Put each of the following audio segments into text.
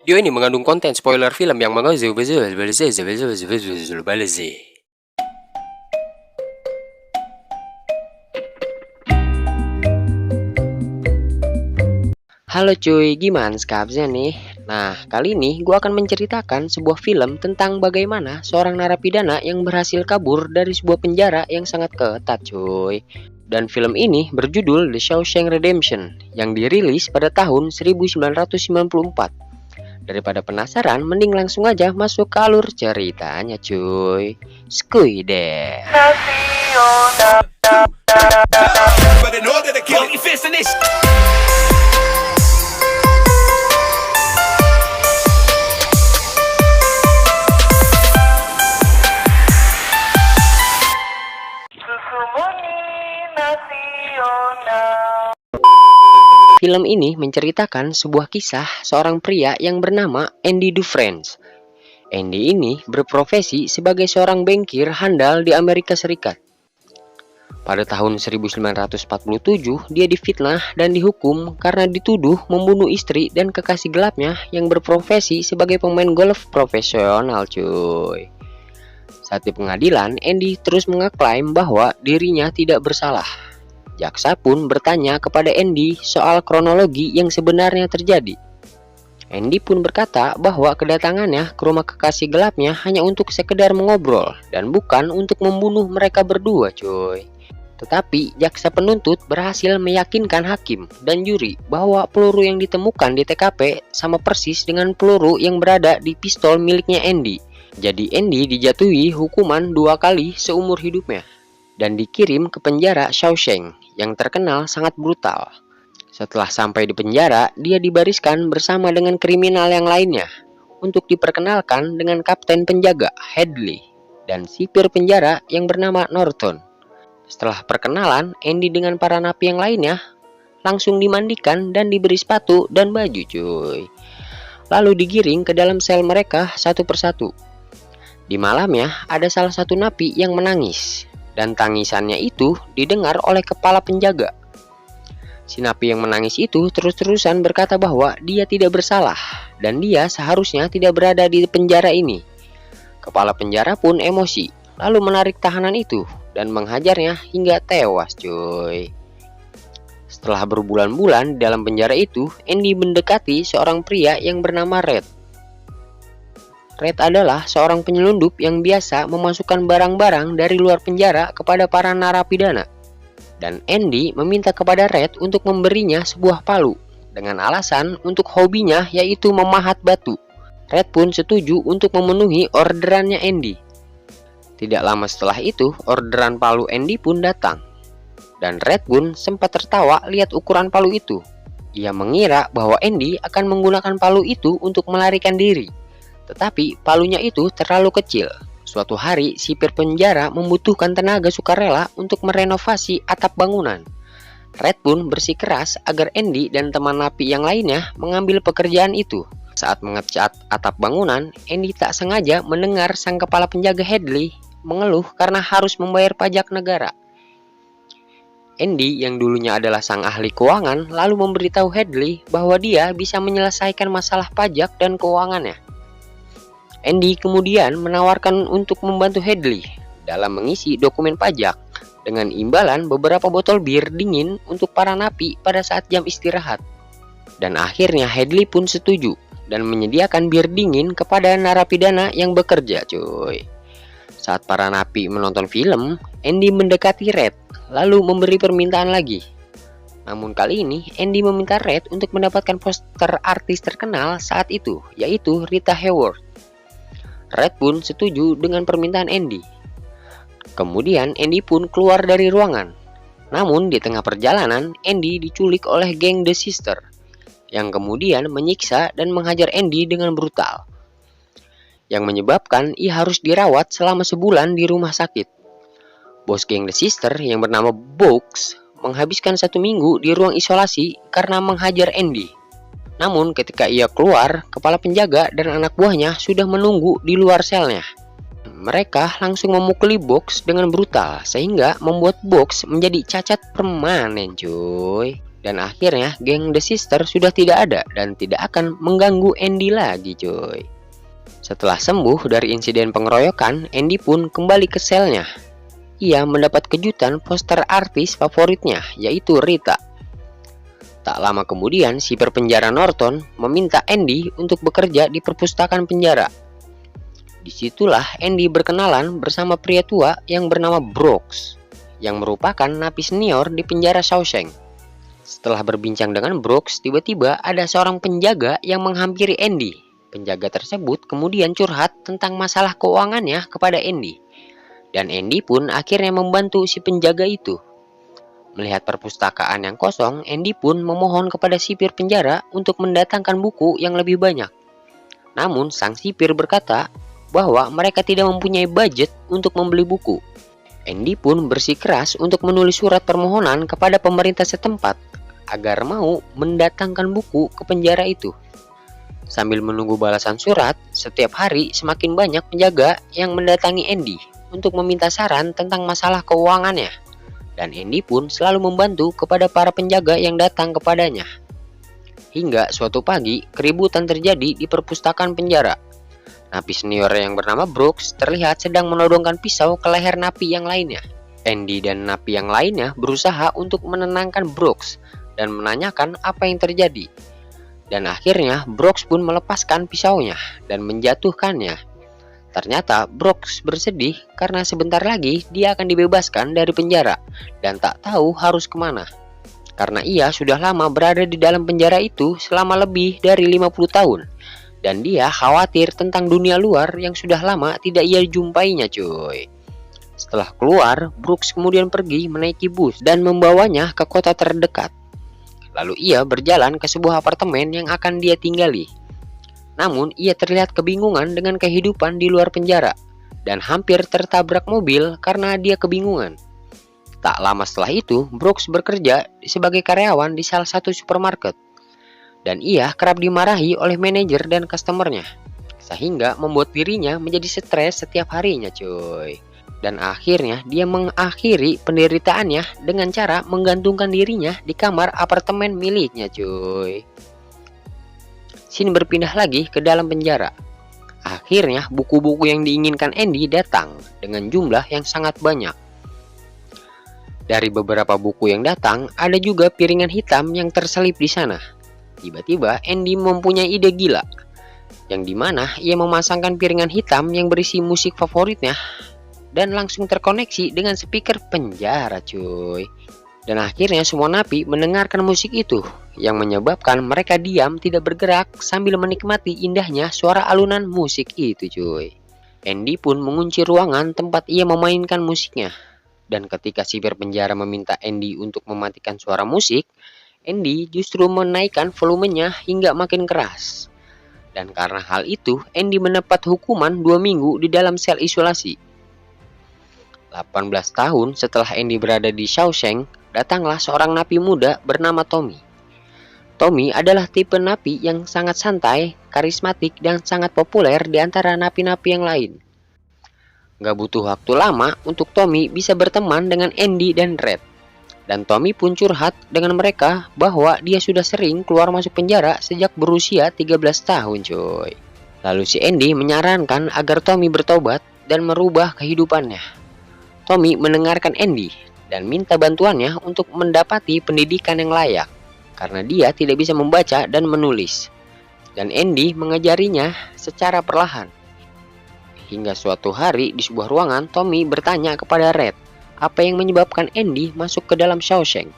Video ini mengandung konten spoiler film yang Halo cuy, gimana skabnya nih? Nah, kali ini gue akan menceritakan sebuah film tentang bagaimana seorang narapidana yang berhasil kabur dari sebuah penjara yang sangat ketat cuy. Dan film ini berjudul The Shawshank Redemption yang dirilis pada tahun 1994. Daripada penasaran, mending langsung aja masuk ke alur ceritanya cuy. Skuy deh. Film ini menceritakan sebuah kisah seorang pria yang bernama Andy Dufresne. Andy ini berprofesi sebagai seorang bankir handal di Amerika Serikat. Pada tahun 1947, dia difitnah dan dihukum karena dituduh membunuh istri dan kekasih gelapnya yang berprofesi sebagai pemain golf profesional cuy. Saat di pengadilan, Andy terus mengeklaim bahwa dirinya tidak bersalah. Jaksa pun bertanya kepada Andy soal kronologi yang sebenarnya terjadi. Andy pun berkata bahwa kedatangannya ke rumah kekasih gelapnya hanya untuk sekedar mengobrol dan bukan untuk membunuh mereka berdua cuy. Tetapi jaksa penuntut berhasil meyakinkan hakim dan juri bahwa peluru yang ditemukan di TKP sama persis dengan peluru yang berada di pistol miliknya Andy. Jadi Andy dijatuhi hukuman 2 kali seumur hidupnya dan dikirim ke penjara Shawshank yang terkenal sangat brutal. Setelah sampai di penjara, dia dibariskan bersama dengan kriminal yang lainnya untuk diperkenalkan dengan kapten penjaga Hadley dan sipir penjara yang bernama Norton. Setelah perkenalan, Andy dengan para napi yang lainnya langsung dimandikan dan diberi sepatu dan baju cuy. Lalu digiring ke dalam sel mereka satu persatu. Di malamnya ada salah satu napi yang menangis dan tangisannya itu didengar oleh kepala penjaga. Si napi yang menangis itu terus-terusan berkata bahwa dia tidak bersalah dan dia seharusnya tidak berada di penjara ini. Kepala penjara pun emosi, lalu menarik tahanan itu dan menghajarnya hingga tewas cuy. Setelah berbulan-bulan di dalam penjara itu, Andy mendekati seorang pria yang bernama Red. Red adalah seorang penyelundup yang biasa memasukkan barang-barang dari luar penjara kepada para narapidana. Dan Andy meminta kepada Red untuk memberinya sebuah palu dengan alasan untuk hobinya yaitu memahat batu. Red pun setuju untuk memenuhi orderannya Andy. Tidak lama setelah itu, orderan palu Andy pun datang. Dan Red pun sempat tertawa lihat ukuran palu itu. Ia mengira bahwa Andy akan menggunakan palu itu untuk melarikan diri. Tetapi palunya itu terlalu kecil. Suatu hari, sipir penjara membutuhkan tenaga sukarela untuk merenovasi atap bangunan. Red pun bersikeras agar Andy dan teman napi yang lainnya mengambil pekerjaan itu. Saat mengecat atap bangunan, Andy tak sengaja mendengar sang kepala penjaga Hadley mengeluh karena harus membayar pajak negara. Andy yang dulunya adalah sang ahli keuangan lalu memberitahu Hadley bahwa dia bisa menyelesaikan masalah pajak dan keuangannya. Andy kemudian menawarkan untuk membantu Hadley dalam mengisi dokumen pajak dengan imbalan beberapa botol bir dingin untuk para napi pada saat jam istirahat. Dan akhirnya Hadley pun setuju dan menyediakan bir dingin kepada narapidana yang bekerja cuy. Saat para napi menonton film, Andy mendekati Red lalu memberi permintaan lagi. Namun kali ini Andy meminta Red untuk mendapatkan poster artis terkenal saat itu yaitu Rita Hayworth. Red pun setuju dengan permintaan Andy. Kemudian Andy pun keluar dari ruangan. Namun di tengah perjalanan Andy diculik oleh geng The Sister yang kemudian menyiksa dan menghajar Andy dengan brutal, yang menyebabkan ia harus dirawat selama sebulan di rumah sakit. Bos geng The Sister yang bernama Box menghabiskan 1 minggu di ruang isolasi karena menghajar Andy. Namun ketika ia keluar, kepala penjaga dan anak buahnya sudah menunggu di luar selnya. Mereka langsung memukuli Box dengan brutal sehingga membuat Box menjadi cacat permanen cuy. Dan akhirnya geng The Sister sudah tidak ada dan tidak akan mengganggu Andy lagi cuy. Setelah sembuh dari insiden pengeroyokan, Andy pun kembali ke selnya. Ia mendapat kejutan poster artis favoritnya, yaitu Rita. Tak lama kemudian, sipir penjara Norton meminta Andy untuk bekerja di perpustakaan penjara. Disitulah Andy berkenalan bersama pria tua yang bernama Brooks, yang merupakan napi senior di penjara Shawshank. Setelah berbincang dengan Brooks, tiba-tiba ada seorang penjaga yang menghampiri Andy. Penjaga tersebut kemudian curhat tentang masalah keuangannya kepada Andy. Dan Andy pun akhirnya membantu si penjaga itu. Melihat perpustakaan yang kosong, Andy pun memohon kepada sipir penjara untuk mendatangkan buku yang lebih banyak. Namun sang sipir berkata bahwa mereka tidak mempunyai budget untuk membeli buku. Andy pun bersikeras untuk menulis surat permohonan kepada pemerintah setempat agar mau mendatangkan buku ke penjara itu. Sambil menunggu balasan surat, setiap hari semakin banyak penjaga yang mendatangi Andy untuk meminta saran tentang masalah keuangannya. Dan Andy pun selalu membantu kepada para penjaga yang datang kepadanya. Hingga suatu pagi, keributan terjadi di perpustakaan penjara. Napi senior yang bernama Brooks terlihat sedang menodongkan pisau ke leher napi yang lainnya. Andy dan napi yang lainnya berusaha untuk menenangkan Brooks dan menanyakan apa yang terjadi. Dan akhirnya Brooks pun melepaskan pisaunya dan menjatuhkannya. Ternyata Brooks bersedih karena sebentar lagi dia akan dibebaskan dari penjara dan tak tahu harus kemana. Karena ia sudah lama berada di dalam penjara itu selama lebih dari 50 tahun. Dan dia khawatir tentang dunia luar yang sudah lama tidak ia jumpainya cuy. Setelah keluar, Brooks kemudian pergi menaiki bus dan membawanya ke kota terdekat. Lalu ia berjalan ke sebuah apartemen yang akan dia tinggali. Namun ia terlihat kebingungan dengan kehidupan di luar penjara dan hampir tertabrak mobil karena dia kebingungan. Tak lama setelah itu, Brooks bekerja sebagai karyawan di salah satu supermarket. Dan ia kerap dimarahi oleh manajer dan customernya, sehingga membuat dirinya menjadi stres setiap harinya cuy. Dan akhirnya dia mengakhiri penderitaannya dengan cara menggantungkan dirinya di kamar apartemen miliknya cuy. Scene berpindah lagi ke dalam penjara. Akhirnya buku-buku yang diinginkan Andy datang dengan jumlah yang sangat banyak. Dari beberapa buku yang datang, ada juga piringan hitam yang terselip di sana. Tiba-tiba Andy mempunyai ide gila, yang dimana ia memasangkan piringan hitam yang berisi musik favoritnya dan langsung terkoneksi dengan speaker penjara cuy. Dan akhirnya semua napi mendengarkan musik itu, yang menyebabkan mereka diam tidak bergerak sambil menikmati indahnya suara alunan musik itu cuy. Andy pun mengunci ruangan tempat ia memainkan musiknya. Dan ketika sipir penjara meminta Andy untuk mematikan suara musik, Andy justru menaikkan volumenya hingga makin keras. Dan karena hal itu, Andy mendapat hukuman 2 minggu di dalam sel isolasi. 18 tahun setelah Andy berada di Shawshank, datanglah seorang napi muda bernama Tommy. Tommy adalah tipe napi yang sangat santai, karismatik, dan sangat populer di antara napi-napi yang lain. Gak butuh waktu lama untuk Tommy bisa berteman dengan Andy dan Red. Dan Tommy pun curhat dengan mereka bahwa dia sudah sering keluar masuk penjara sejak berusia 13 tahun coy. Lalu si Andy menyarankan agar Tommy bertobat dan merubah kehidupannya. Tommy mendengarkan Andy dan minta bantuannya untuk mendapati pendidikan yang layak karena dia tidak bisa membaca dan menulis. Dan Andy mengajarinya secara perlahan. Hingga suatu hari di sebuah ruangan, Tommy bertanya kepada Red apa yang menyebabkan Andy masuk ke dalam Shawshank.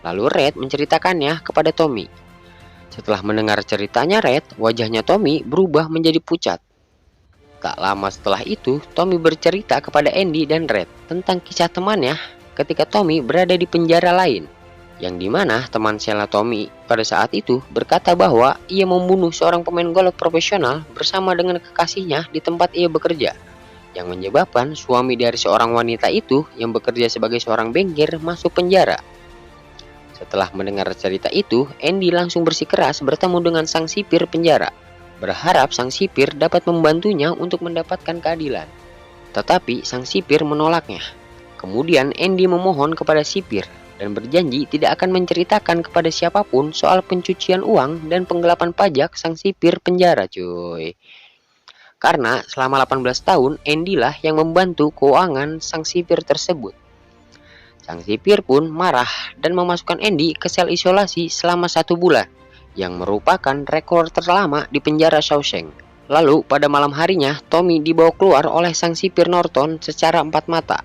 Lalu Red menceritakannya kepada Tommy. Setelah mendengar ceritanya Red, wajahnya Tommy berubah menjadi pucat. Tak lama setelah itu, Tommy bercerita kepada Andy dan Red tentang kisah temannya ketika Tommy berada di penjara lain. Yang dimana teman Sheila Tommy pada saat itu berkata bahwa ia membunuh seorang pemain golf profesional bersama dengan kekasihnya di tempat ia bekerja. Yang menyebabkan suami dari seorang wanita itu yang bekerja sebagai seorang bengkel masuk penjara. Setelah mendengar cerita itu, Andy langsung bersikeras bertemu dengan sang sipir penjara, berharap sang sipir dapat membantunya untuk mendapatkan keadilan. Tetapi sang sipir menolaknya. Kemudian Andy memohon kepada sipir dan berjanji tidak akan menceritakan kepada siapapun soal pencucian uang dan penggelapan pajak sang sipir penjara, cuy. Karena selama 18 tahun, Andy lah yang membantu keuangan sang sipir tersebut. Sang sipir pun marah dan memasukkan Andy ke sel isolasi selama 1 bulan, yang merupakan rekor terlama di penjara Shawshank. Lalu pada malam harinya, Tommy dibawa keluar oleh sang sipir Norton secara 4 mata.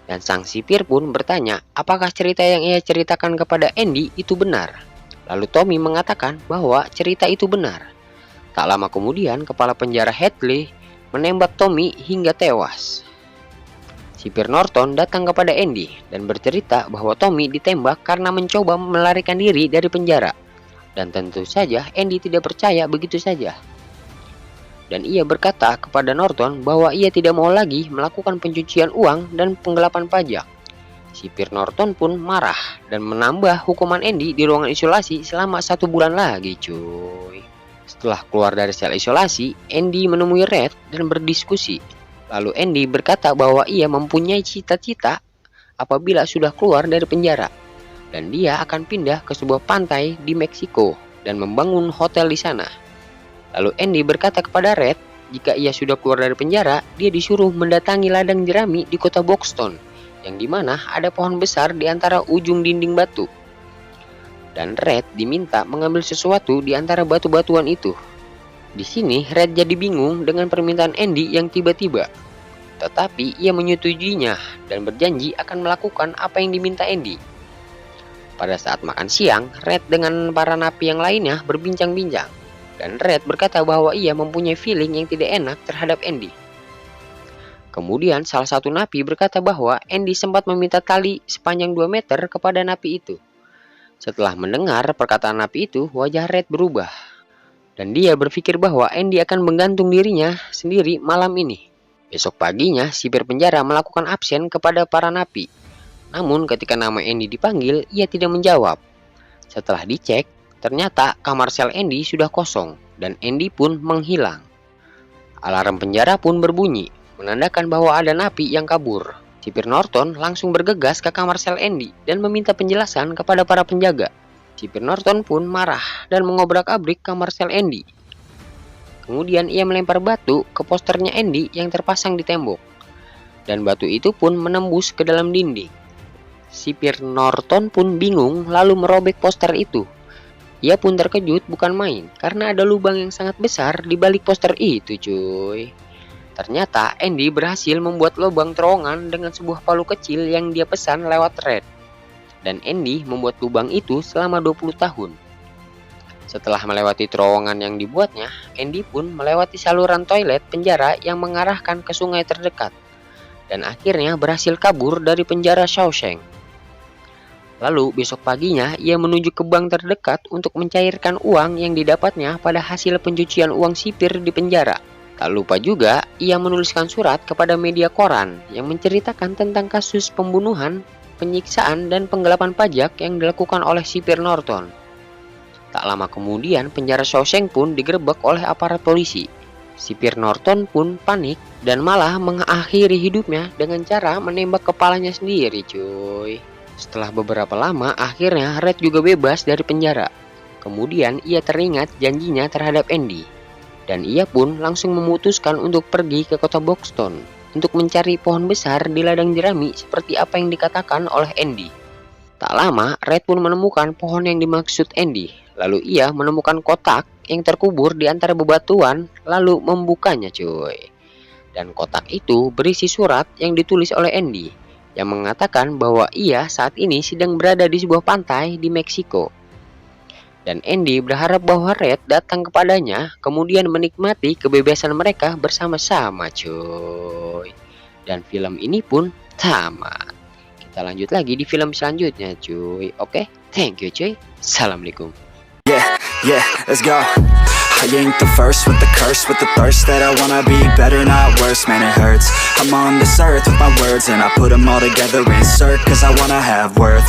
Dan sang sipir pun bertanya apakah cerita yang ia ceritakan kepada Andy itu benar. Lalu Tommy mengatakan bahwa cerita itu benar. Tak lama kemudian, kepala penjara Hadley menembak Tommy hingga tewas. Sipir Norton datang kepada Andy dan bercerita bahwa Tommy ditembak karena mencoba melarikan diri dari penjara. Dan tentu saja Andy tidak percaya begitu saja. Dan ia berkata kepada Norton bahwa ia tidak mau lagi melakukan pencucian uang dan penggelapan pajak. Sipir Norton pun marah dan menambah hukuman Andy di ruangan isolasi selama 1 bulan lagi, cuy. Setelah keluar dari sel isolasi, Andy menemui Red dan berdiskusi. Lalu Andy berkata bahwa ia mempunyai cita-cita apabila sudah keluar dari penjara, dan dia akan pindah ke sebuah pantai di Meksiko dan membangun hotel di sana. Lalu Andy berkata kepada Red, jika ia sudah keluar dari penjara, dia disuruh mendatangi ladang jerami di kota Boxton, yang dimana ada pohon besar di antara ujung dinding batu. Dan Red diminta mengambil sesuatu di antara batu-batuan itu. Di sini Red jadi bingung dengan permintaan Andy yang tiba-tiba. Tetapi ia menyetujuinya dan berjanji akan melakukan apa yang diminta Andy. Pada saat makan siang, Red dengan para napi yang lainnya berbincang-bincang. Dan Red berkata bahwa ia mempunyai feeling yang tidak enak terhadap Andy. Kemudian salah satu napi berkata bahwa Andy sempat meminta tali sepanjang 2 meter kepada napi itu. Setelah mendengar perkataan napi itu, wajah Red berubah. Dan dia berpikir bahwa Andy akan menggantung dirinya sendiri malam ini. Besok paginya, sipir penjara melakukan absen kepada para napi. Namun ketika nama Andy dipanggil, ia tidak menjawab. Setelah dicek, ternyata kamar sel Andy sudah kosong dan Andy pun menghilang. Alarm penjara pun berbunyi, menandakan bahwa ada napi yang kabur. Sipir Norton langsung bergegas ke kamar sel Andy dan meminta penjelasan kepada para penjaga. Sipir Norton pun marah dan mengobrak-abrik kamar sel Andy. Kemudian ia melempar batu ke posternya Andy yang terpasang di tembok. Dan batu itu pun menembus ke dalam dinding. Sipir Norton pun bingung lalu merobek poster itu. Ia pun terkejut bukan main karena ada lubang yang sangat besar di balik poster itu, cuy. Ternyata Andy berhasil membuat lubang terowongan dengan sebuah palu kecil yang dia pesan lewat Red. Dan Andy membuat lubang itu selama 20 tahun. Setelah melewati terowongan yang dibuatnya, Andy pun melewati saluran toilet penjara yang mengarahkan ke sungai terdekat. Dan akhirnya berhasil kabur dari penjara Shawshank. Lalu besok paginya ia menuju ke bank terdekat untuk mencairkan uang yang didapatnya pada hasil pencucian uang sipir di penjara. Tak lupa juga ia menuliskan surat kepada media koran yang menceritakan tentang kasus pembunuhan, penyiksaan dan penggelapan pajak yang dilakukan oleh sipir Norton. Tak lama kemudian penjara Shawshank pun digerebek oleh aparat polisi. Sipir Norton pun panik dan malah mengakhiri hidupnya dengan cara menembak kepalanya sendiri, cuy. Setelah beberapa lama, akhirnya Red juga bebas dari penjara. Kemudian ia teringat janjinya terhadap Andy. Dan ia pun langsung memutuskan untuk pergi ke kota Boxton untuk mencari pohon besar di ladang jerami seperti apa yang dikatakan oleh Andy. Tak lama, Red pun menemukan pohon yang dimaksud Andy. Lalu ia menemukan kotak yang terkubur di antara bebatuan, lalu membukanya, cuy. Dan kotak itu berisi surat yang ditulis oleh Andy, yang mengatakan bahwa ia saat ini sedang berada di sebuah pantai di Meksiko. Dan Andy berharap bahwa Red datang kepadanya, kemudian menikmati kebebasan mereka bersama-sama, cuy. Dan film ini pun tamat. Kita lanjut lagi di film selanjutnya, cuy. Oke, thank you, cuy. Assalamualaikum. Yeah, let's go. I ain't the first with the curse, with the thirst that I wanna be better, not worse, man it hurts. I'm on this earth with my words and I put them all together, insert, cause I wanna have worth.